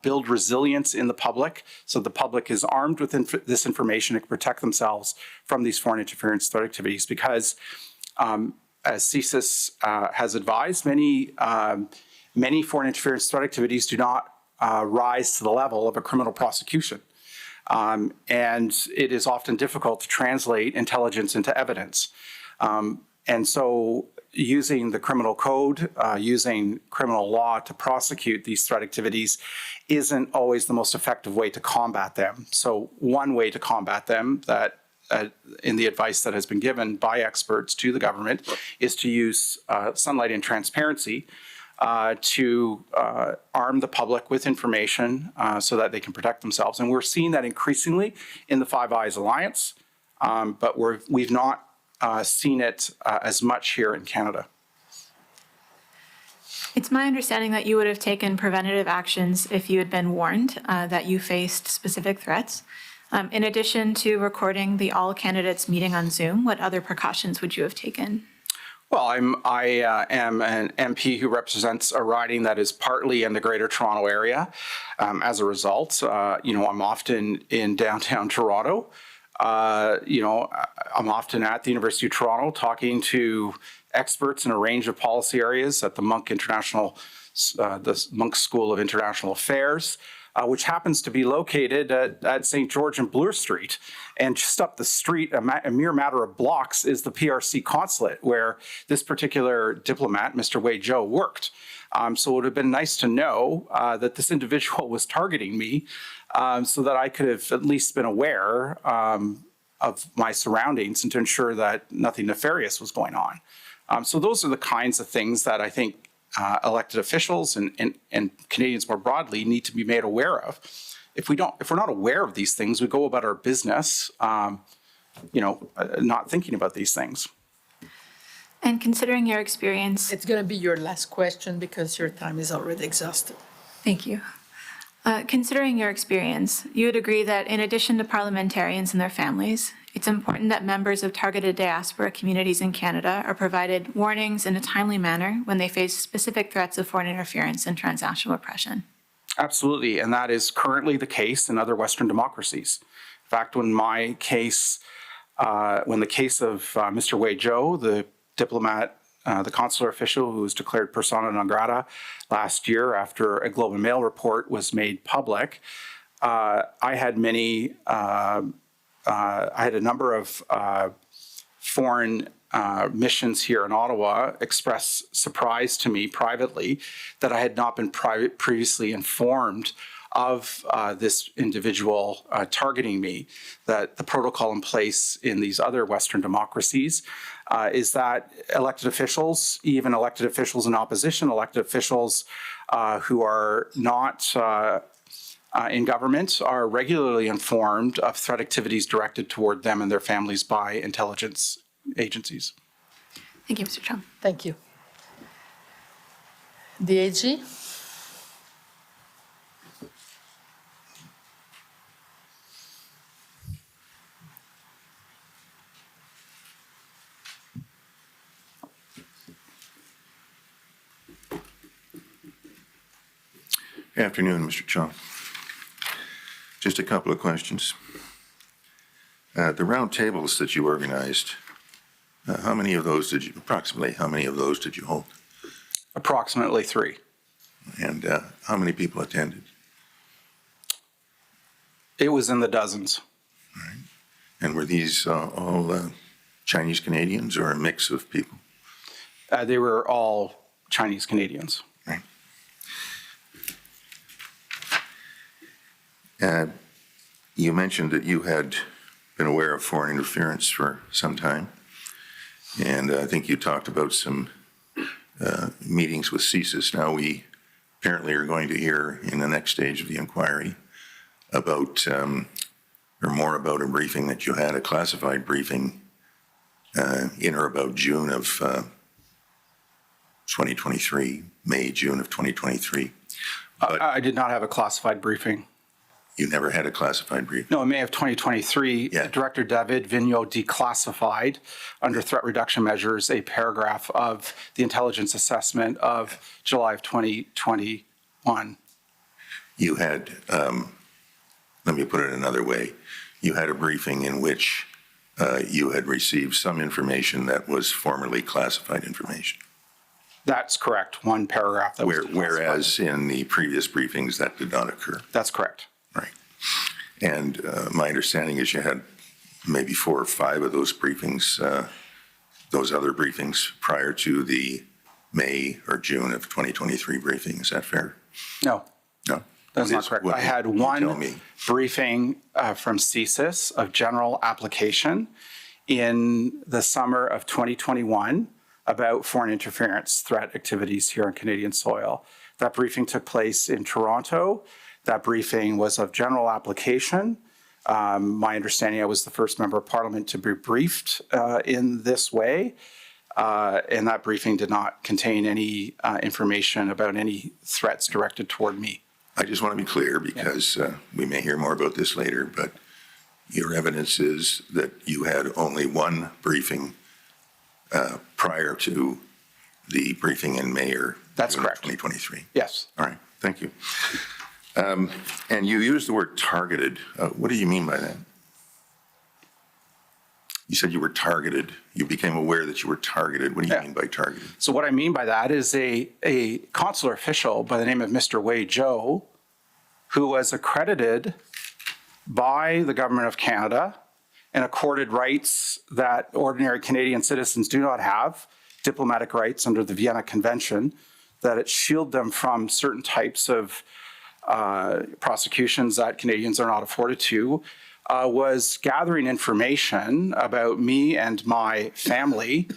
build resilience in the public, so the public is armed with this information and can protect themselves from these foreign interference threat activities. Because as CSIS has advised, many foreign interference threat activities do not rise to the level of a criminal prosecution. And it is often difficult to translate intelligence into evidence. And so using the criminal code, using criminal law to prosecute these threat activities isn't always the most effective way to combat them. So one way to combat them that in the advice that has been given by experts to the government is to use sunlight and transparency to arm the public with information so that they can protect themselves. And we're seeing that increasingly in the Five Eyes Alliance, but we've not seen it as much here in Canada. It's my understanding that you would have taken preventative actions if you had been warned that you faced specific threats. In addition to recording the all candidates meeting on Zoom, what other precautions would you have taken? Well, I am an MP who represents a riding that is partly in the Greater Toronto Area. As a result, I'm often in downtown Toronto. I'm often at the University of Toronto talking to experts in a range of policy areas at the Munk School of International Affairs, which happens to be located at St. George and Bloor Street. And just up the street, a mere matter of blocks, is the PRC consulate where this particular diplomat, Mr. Wei Zhou, worked. So it would have been nice to know that this individual was targeting me so that I could have at least been aware of my surroundings and to ensure that nothing nefarious was going on. So those are the kinds of things that I think elected officials and Canadians more broadly need to be made aware of. If we're not aware of these things, we go about our business, not thinking about these things. And considering your experience, It's going to be your last question because your time is already exhausted. thank you. Considering your experience, you would agree that in addition to parliamentarians and their families, it's important that members of targeted diaspora communities in Canada are provided warnings in a timely manner when they face specific threats of foreign interference and transnational oppression. Absolutely, and that is currently the case in other Western democracies. In fact, when the case of Mr. Wei Zhou, the diplomat, the consular official who was declared persona non grata last year after a Globe and Mail report was made public, I had a number of foreign missions here in Ottawa expressed surprise to me privately that I had not been previously informed of this individual targeting me. That the protocol in place in these other Western democracies is that elected officials, even elected officials in opposition, elected officials who are not in government, are regularly informed of threat activities directed toward them and their families by intelligence agencies. Thank you, Mr. Chung. Thank you. The AG? Good afternoon, Mr. Chung. Just a couple of questions. The round tables that you organized, approximately how many of those did you hold? Approximately 3. And how many people attended? It was in the dozens. And were these all Chinese Canadians or a mix of people? They were all Chinese Canadians. Right. You mentioned that you had been aware of foreign interference for some time. And I think you talked about some meetings with CSIS. Now we apparently are going to hear in the next stage of the inquiry about, or more about a briefing that you had, a classified briefing in or about June of 2023, May, June of 2023. I did not have a classified briefing. You never had a classified briefing? No, in May of 2023, Yeah. Director David Vigneault declassified under threat reduction measures a paragraph of the intelligence assessment of July of 2021. You had, let me put it another way, you had a briefing in which you had received some information that was formerly classified information. That's correct. One paragraph that was declassified. Whereas in the previous briefings, that did not occur. That's correct. Right. And my understanding is you had maybe 4 or 5 of those briefings, those other briefings prior to the May or June of 2023 briefing. Is that fair? No, No? that's not correct. I had one me. briefing from CSIS of general application in the summer of 2021 about foreign interference threat activities here on Canadian soil. That briefing took place in Toronto. That briefing was of general application. My understanding, I was the first member of parliament to be briefed in this way. And that briefing did not contain any information about any threats directed toward me. I just want to be clear because we may hear more about this later, but your evidence is that you had only one briefing prior to the briefing in May or That's June of correct. 2023. Yes. All right, thank you. And you used the word targeted. What do you mean by that? You said you were targeted. You became aware that you were targeted. What do you mean by targeted? So what I mean by that is a consular official by the name of Mr. Wei Zhou, who was accredited by the government of Canada and accorded rights that ordinary Canadian citizens do not have, diplomatic rights under the Vienna Convention, that it shield them from certain types of prosecutions that Canadians are not afforded to, was gathering information about me and my family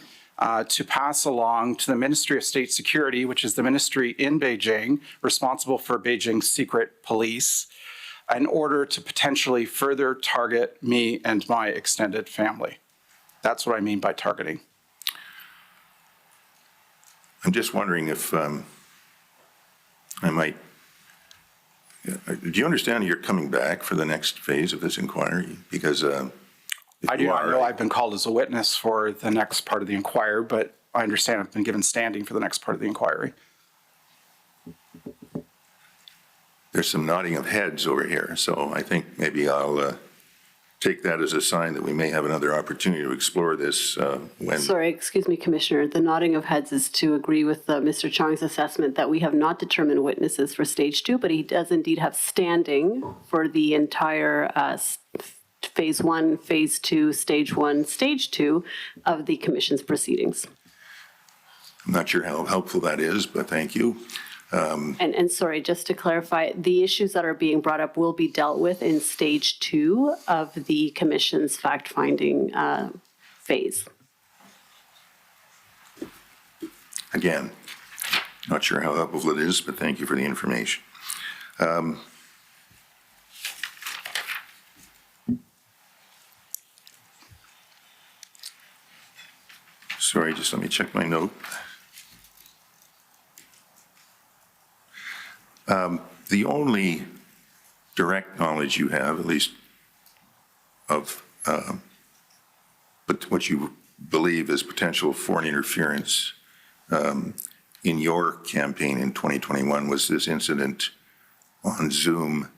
to pass along to the Ministry of State Security, which is the ministry in Beijing responsible for Beijing's secret police, in order to potentially further target me and my extended family. That's what I mean by targeting. I'm just wondering if I might. Do you understand you're coming back for the next phase of this inquiry? Because I do not know I've been called as a witness for the next part of the inquiry, but I understand I've been given standing for the next part of the inquiry. There's some nodding of heads over here, so I think maybe I'll take that as a sign that we may have another opportunity to explore this when. Sorry, excuse me, Commissioner. The nodding of heads is to agree with Mr. Chong's assessment that we have not determined witnesses for stage 2, but he does indeed have standing for the entire phase one, phase two, stage one, stage two of the commission's proceedings. I'm not sure how helpful that is, but thank you. And sorry, just to clarify, the issues that are being brought up will be dealt with in stage two of the commission's fact-finding phase. Again, not sure how helpful it is, but thank you for the information. Sorry, just let me check my note. The only direct knowledge you have, at least of but what you believe is potential foreign interference in your campaign in 2021 was this incident on Zoom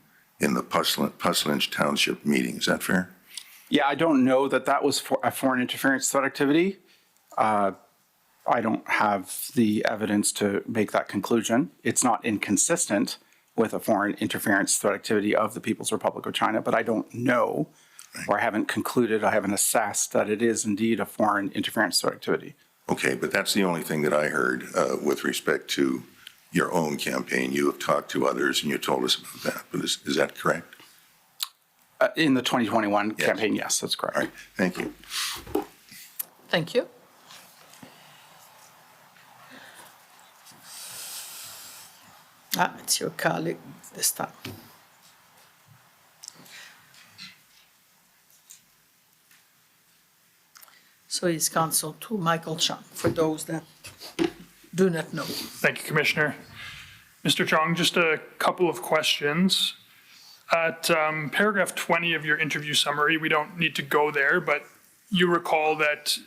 in the Puslinch Township meeting. Is that fair? Yeah, I don't know that that was for a foreign interference threat activity. I don't have the evidence to make that conclusion. It's not inconsistent with a foreign interference threat activity of the People's Republic of China, but I don't know, or I haven't concluded, I haven't assessed that it is indeed a foreign interference threat activity. Okay, but that's the only thing that I heard with respect to your own campaign. You have talked to others and you told us about that, but is that correct? In the 2021 Yes. campaign, yes, that's correct. All right, thank you. Thank you. It's your colleague this time. So he's Council 2, Michael Chung, for those that do not know. Thank you, Commissioner. Mr. Chong, just a couple of questions. At paragraph 20 of your interview summary, we don't need to go there, but you recall that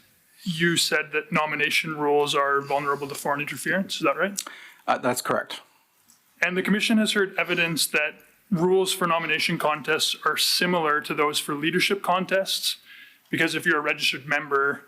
you said that nomination rules are vulnerable to foreign interference. Is that right? That's correct. And the Commission has heard evidence that rules for nomination contests are similar to those for leadership contests, because if you're a registered member,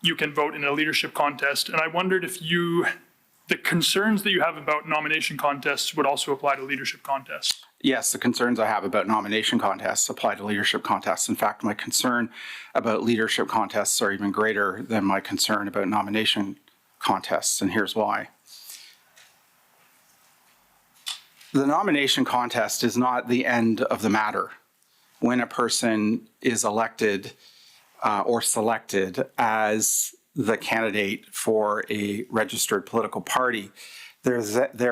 you can vote in a leadership contest. And I wondered if the concerns that you have about nomination contests would also apply to leadership contests. Yes, the concerns I have about nomination contests apply to leadership contests. In fact, my concern about leadership contests are even greater than my concern about nomination contests, and here's why. The nomination contest is not the end of the matter. When a person is elected or selected as the candidate for a registered political party, there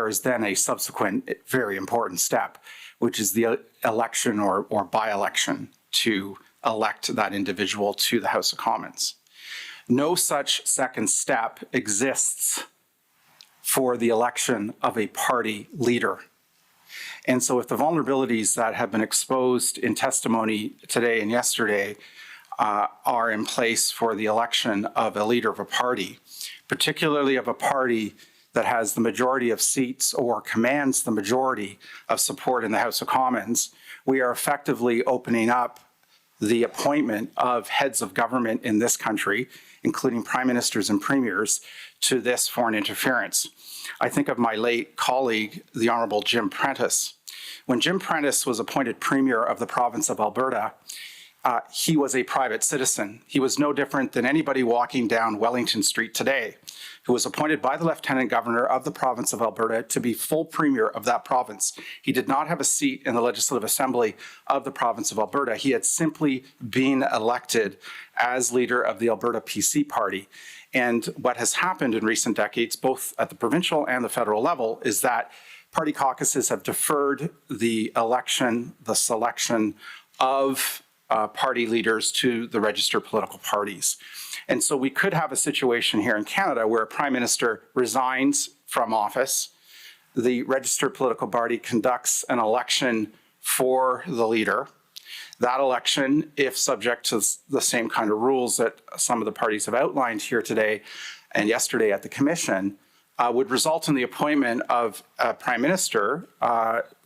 is then a subsequent very important step, which is the election or by-election to elect that individual to the House of Commons. No such second step exists for the election of a party leader. And so if the vulnerabilities that have been exposed in testimony today and yesterday are in place for the election of a leader of a party, particularly of a party that has the majority of seats or commands the majority of support in the House of Commons, we are effectively opening up the appointment of heads of government in this country, including prime ministers and premiers, to this foreign interference. I think of my late colleague, the Honorable Jim Prentice. When Jim Prentice was appointed Premier of the province of Alberta, he was a private citizen. He was no different than anybody walking down Wellington Street today, who was appointed by the Lieutenant Governor of the province of Alberta to be full Premier of that province. He did not have a seat in the Legislative Assembly of the province of Alberta. He had simply been elected as leader of the Alberta PC Party. And what has happened in recent decades, both at the provincial and the federal level, is that party caucuses have deferred the election, the selection of party leaders to the registered political parties. And so we could have a situation here in Canada where a prime minister resigns from office, the registered political party conducts an election for the leader. That election, if subject to the same kind of rules that some of the parties have outlined here today and yesterday at the Commission, would result in the appointment of a prime minister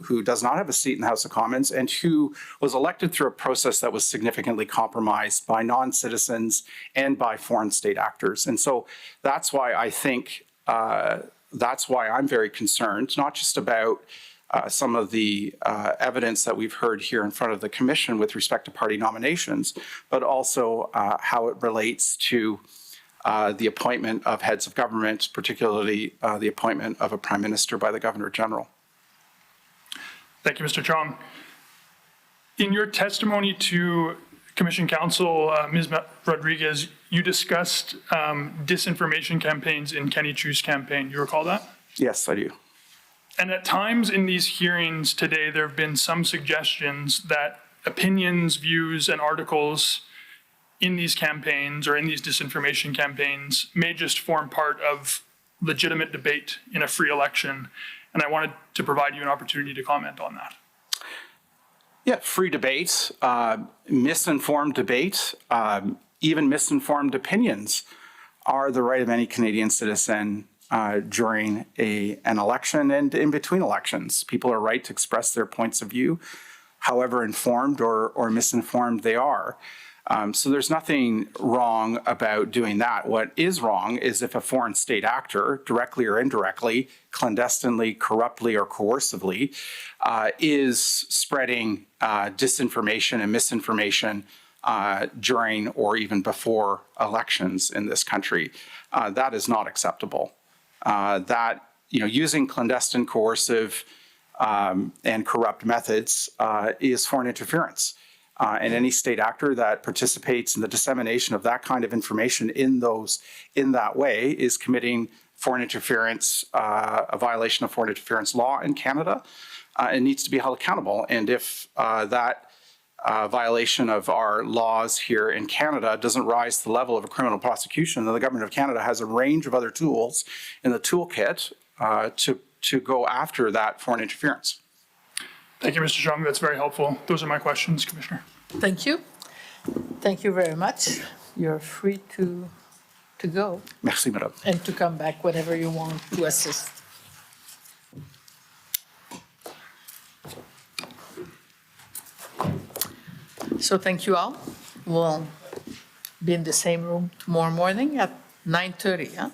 who does not have a seat in the House of Commons and who was elected through a process that was significantly compromised by non-citizens and by foreign state actors. And so that's why I think, that's why I'm very concerned, not just about some of the evidence that we've heard here in front of the commission with respect to party nominations, but also how it relates to the appointment of heads of government, particularly the appointment of a prime minister by the Governor General. Thank you, Mr. Chong. In your testimony to Commission Counsel, Ms. Rodriguez, you discussed disinformation campaigns in Kenny Chiu's campaign. You recall that? Yes, I do. And at times in these hearings today, there have been some suggestions that opinions, views, and articles in these campaigns or in these disinformation campaigns may just form part of legitimate debate in a free election. And I wanted to provide you an opportunity to comment on that. Yeah, free debate, misinformed debate, even misinformed opinions are the right of any Canadian citizen during an election and in between elections. People are right to express their points of view, however informed or misinformed they are. So there's nothing wrong about doing that. What is wrong is if a foreign state actor, directly or indirectly, clandestinely, corruptly, or coercively, is spreading disinformation and misinformation during or even before elections in this country. That is not acceptable. Using clandestine, coercive, and corrupt methods is foreign interference. And any state actor that participates in the dissemination of that kind of information in that way is committing foreign interference, a violation of foreign interference law in Canada, and needs to be held accountable. And if that violation of our laws here in Canada doesn't rise to the level of a criminal prosecution, then the Government of Canada has a range of other tools in the toolkit to go after that foreign interference. Thank you, Mr. Chong. That's very helpful. Those are my questions, Commissioner. Thank you. Thank you very much. You're free to go Merci, Madame. and to come back whenever you want to assist. So thank you all. We'll be in the same room tomorrow morning at 9:30, huh?